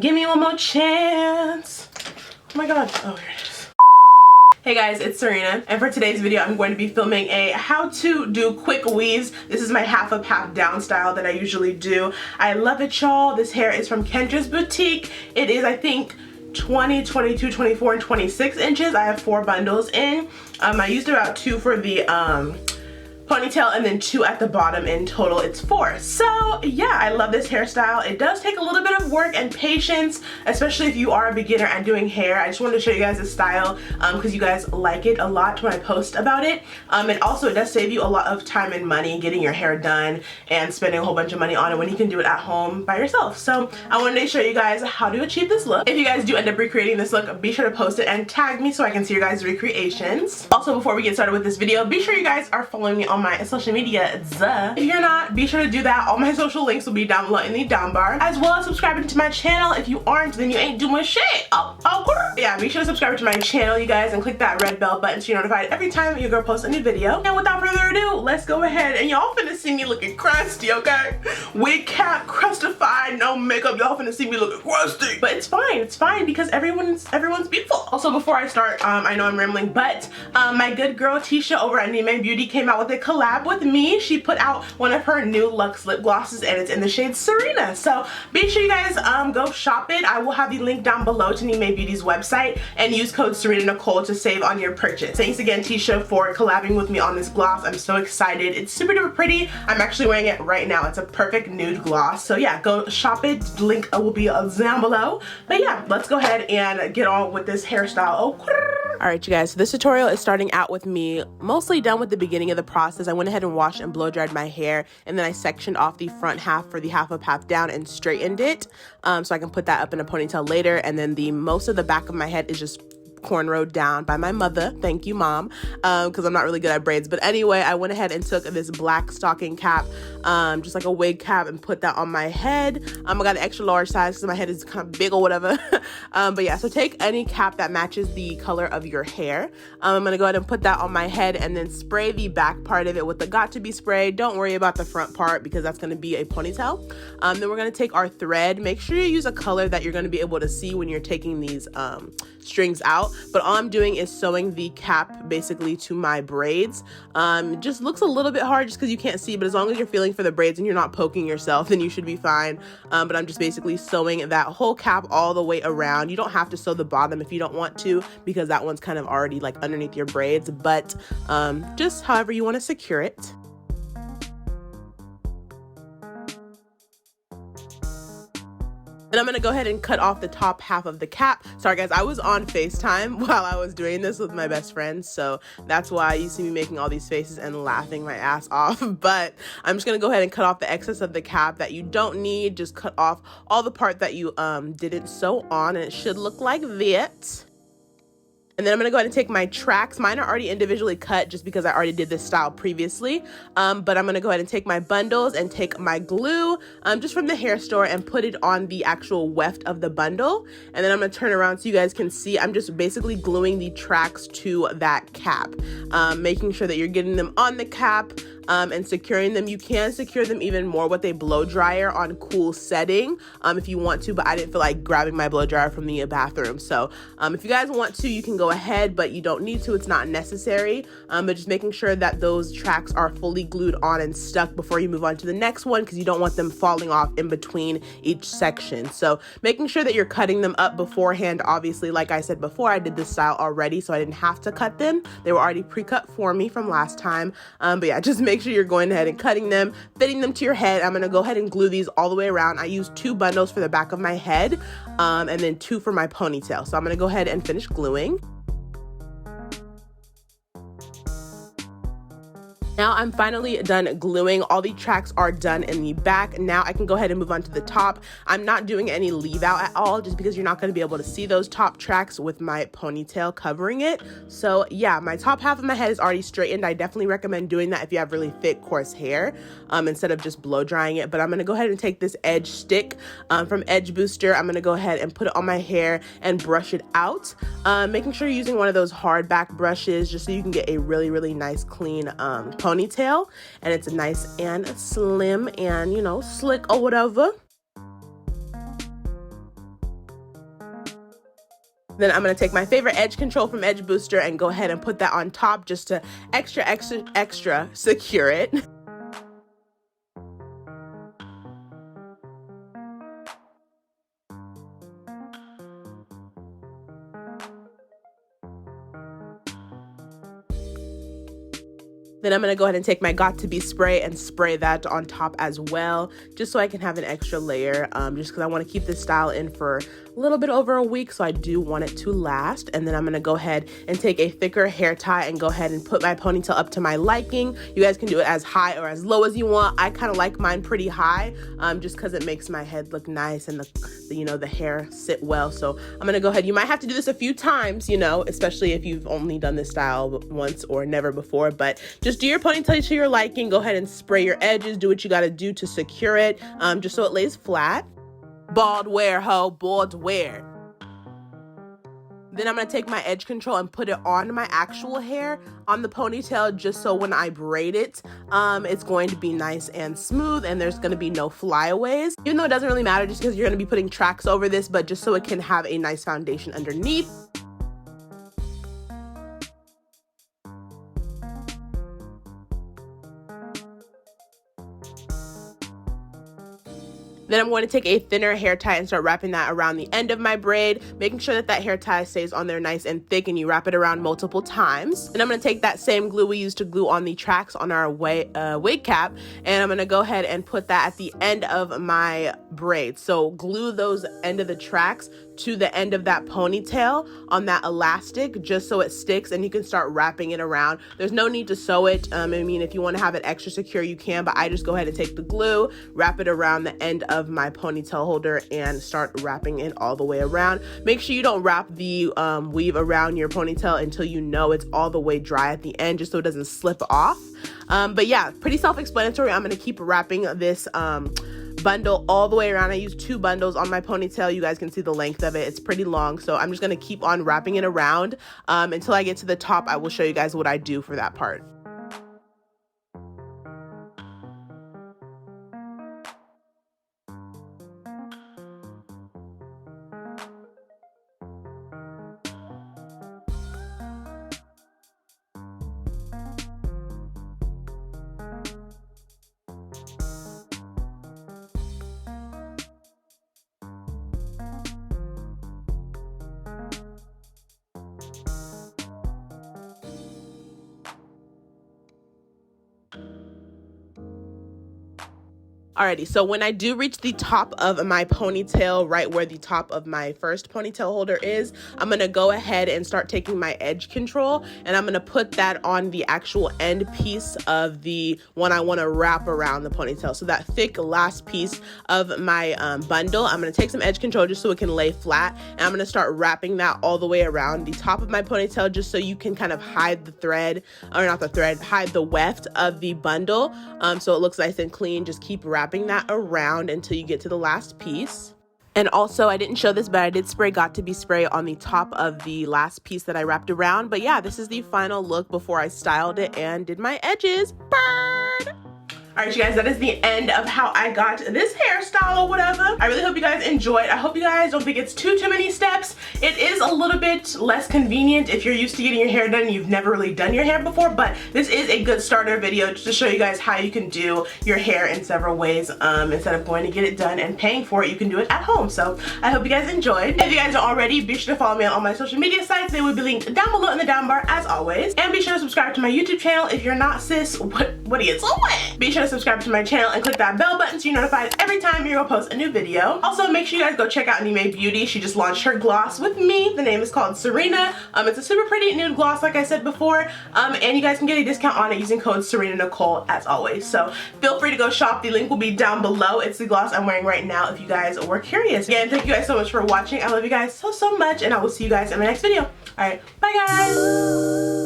Give me one more chance. Oh my god. Oh, here it is. Hey guys, it's Serena, and for today's video I'm going to be filming a how to do quick weaves. This is my half up, half down style that I usually do. I love it, y'all. This hair is from Kendra's boutique. It is, I think, 20, 22, 24, and 26 inches. I have 4 bundles in. I used about 2 for the ponytail and then 2 at the bottom. In total it's 4. So yeah, I love this hairstyle. It does take a little bit of work and patience, especially if you are a beginner at doing hair. I just wanted to show you guys this style because you guys like it a lot when I post about it. And also it does save you a lot of time and money getting your hair done and spending a whole bunch of money on it when you can do it at home by yourself. So I wanted to show you guys how to achieve this look. If you guys do end up recreating this look, be sure to post it and tag me so I can see your guys' recreations. Also, before we get started with this video, be sure you guys are following me on my social media. If you're not, be sure to do that. All my social links will be down below in the down bar, as well as subscribing to my channel. If you aren't, then you ain't doing shit. Yeah, be sure to subscribe to my channel, you guys, and click that red bell button so you're notified every time your girl posts a new video. And without further ado, let's go ahead. And y'all finna see me looking crusty, okay? Wig cap, crustified, no makeup. Y'all finna see me looking crusty. But it's fine because everyone's beautiful. Also, before I start, I know I'm rambling, but my good girl Tisha over at Nimae Beauty came out with a collab with me. She put out one of her new Luxe lip glosses and it's in the shade Serena. So be sure you guys go shop it. I will have the link down below to Nimae Beauty's website, and use code Serena Nicole to save on your purchase. Thanks again, Tisha, for collabing with me on this gloss. I'm so excited. It's super duper pretty. I'm actually wearing it right now. It's a perfect nude gloss. So yeah, go shop it. Link will be down below. But yeah, let's go ahead and get on with this hairstyle. Alright, you guys, so this tutorial is starting out with me mostly done with the beginning of the process. I went ahead and washed and blow dried my hair, and then I sectioned off the front half for the half up, half down, and straightened it so I can put that up in a ponytail later. And then the most of the back of my head is just cornrowed down by my mother. Thank you, mom, because I'm not really good at braids. But anyway, I went ahead and took this black stocking cap, just like a wig cap, and put that on my head. I got an extra large size because my head is kind of big or whatever. But yeah, so take any cap that matches the color of your hair. I'm gonna go ahead and put that on my head and then spray the back part of it with the Got To Be spray. Don't worry about the front part because that's gonna be a ponytail. Then we're gonna take our thread. Make sure you use a color that you're gonna be able to see when you're taking these strings out. But all I'm doing is sewing the cap basically to my braids. It just looks a little bit hard just because you can't see, but as long as you're feeling for the braids and you're not poking yourself, then you should be fine. But I'm just basically sewing that whole cap all the way around. You don't have to sew the bottom if you don't want to, because that one's kind of already like underneath your braids, but just however you want to secure it. And I'm gonna go ahead and cut off the top half of the cap. Sorry guys, I was on FaceTime while I was doing this with my best friend, so that's why you see me making all these faces and laughing my ass off. But I'm just gonna go ahead and cut off the excess of the cap that you don't need. Just cut off all the part that you didn't sew on, and it should look like that. And then I'm gonna go ahead and take my tracks. Mine are already individually cut just because I already did this style previously. But I'm gonna go ahead and take my bundles and take my glue just from the hair store and put it on the actual weft of the bundle. And then I'm gonna turn around so you guys can see. I'm just basically gluing the tracks to that cap, making sure that you're getting them on the cap. And securing them. You can secure them even more with a blow dryer on cool setting if you want to, but I didn't feel like grabbing my blow dryer from the bathroom. So if you guys want to, you can go ahead, but you don't need to. It's not necessary. But just making sure that those tracks are fully glued on and stuck before you move on to the next one, because you don't want them falling off in between each section. So making sure that you're cutting them up beforehand. Obviously, like I said before, I did this style already, so I didn't have to cut them. They were already pre-cut for me from last time. But yeah, just make sure you're going ahead and cutting them, fitting them to your head. I'm gonna go ahead and glue these all the way around. I used 2 bundles for the back of my head and then 2 for my ponytail. So I'm gonna go ahead and finish gluing. Now I'm finally done gluing. All the tracks are done in the back. Now I can go ahead and move on to the top. I'm not doing any leave out at all, just because you're not going to be able to see those top tracks with my ponytail covering it. So yeah, my top half of my head is already straightened. I definitely recommend doing that if you have really thick, coarse hair, instead of just blow drying it. But I'm going to go ahead and take this edge stick from Edge Booster. I'm going to go ahead and put it on my hair and brush it out, making sure you're using one of those hard back brushes just so you can get a really, really nice, clean ponytail, and it's nice and slim and, you know, slick or whatever. Then I'm going to take my favorite edge control from Edge Booster and go ahead and put that on top just to extra secure it. Then I'm going to go ahead and take my Got To Be spray and spray that on top as well, just so I can have an extra layer, just because I want to keep this style in for a little bit over a week, so I do want it to last. And then I'm going to go ahead and take a thicker hair tie and go ahead and put my ponytail up to my liking. You guys can do it as high or as low as you want. I kind of like mine pretty high, just because it makes my head look nice and the hair sit well. So I'm going to go ahead. You might have to do this a few times, especially if you've only done this style once or never before, but just do your ponytail to your liking. Go ahead and spray your edges. Do what you got to do to secure it, just so it lays flat. Bald wear, ho, bald wear. Then I'm going to take my edge control and put it on my actual hair on the ponytail, just so when I braid it, it's going to be nice and smooth and there's going to be no flyaways. Even though it doesn't really matter just because you're going to be putting tracks over this, but just so it can have a nice foundation underneath. Then I'm going to take a thinner hair tie and start wrapping that around the end of my braid, making sure that that hair tie stays on there nice and thick, and you wrap it around multiple times. And I'm going to take that same glue we used to glue on the tracks on our wig cap, and I'm going to go ahead and put that at the end of my braid. So glue those end of the tracks to the end of that ponytail on that elastic, just so it sticks, and you can start wrapping it around. There's no need to sew it. I mean, if you want to have it extra secure, you can, but I just go ahead and take the glue, wrap it around the end of my ponytail holder and start wrapping it all the way around. Make sure you don't wrap the weave around your ponytail until you know it's all the way dry at the end, just so it doesn't slip off. But yeah, pretty self-explanatory. I'm going to keep wrapping this bundle all the way around. I use 2 bundles on my ponytail. You guys can see the length of it. It's pretty long, so I'm just going to keep on wrapping it around until I get to the top. I will show you guys what I do for that part. Alrighty, so when I do reach the top of my ponytail, right where the top of my first ponytail holder is, I'm going to go ahead and start taking my edge control, and I'm going to put that on the actual end piece of the one I want to wrap around the ponytail. So that thick last piece of my bundle, I'm going to take some edge control just so it can lay flat, and I'm going to start wrapping that all the way around the top of my ponytail, just so you can kind of hide the thread, or not the thread, hide the weft of the bundle, so it looks nice and clean. Just keep wrapping that around until you get to the last piece. And also, I didn't show this, but I did spray Got To Be spray on the top of the last piece that I wrapped around. But yeah, this is the final look before I styled it and did my edges. Burn! Alright, you guys, that is the end of how I got this hairstyle or whatever. I really hope you guys enjoyed. I hope you guys don't think it's too many steps. It is a little bit less convenient if you're used to getting your hair done and you've never really done your hair before, but this is a good starter video just to show you guys how you can do your hair in several ways. Instead of going to get it done and paying for it, you can do it at home. So I hope you guys enjoyed. If you guys don't already, be sure to follow me on all my social media sites. They will be linked down below in the down bar as always. And be sure to subscribe to my YouTube channel. If you're not, sis, what are you doing? Be sure to subscribe to my channel and click that bell button so you're notified every time you're gonna post a new video. Also, make sure you guys go check out Nimae Beauty. She just launched her gloss with me. The name is called Serena. It's a super pretty nude gloss, like I said before, and you guys can get a discount on it using code Serena Nicole as always. So feel free to go shop. The link will be down below. It's the gloss I'm wearing right now if you guys were curious. Again, thank you guys so much for watching. I love you guys so much, and I will see you guys in my next video. Alright, bye guys!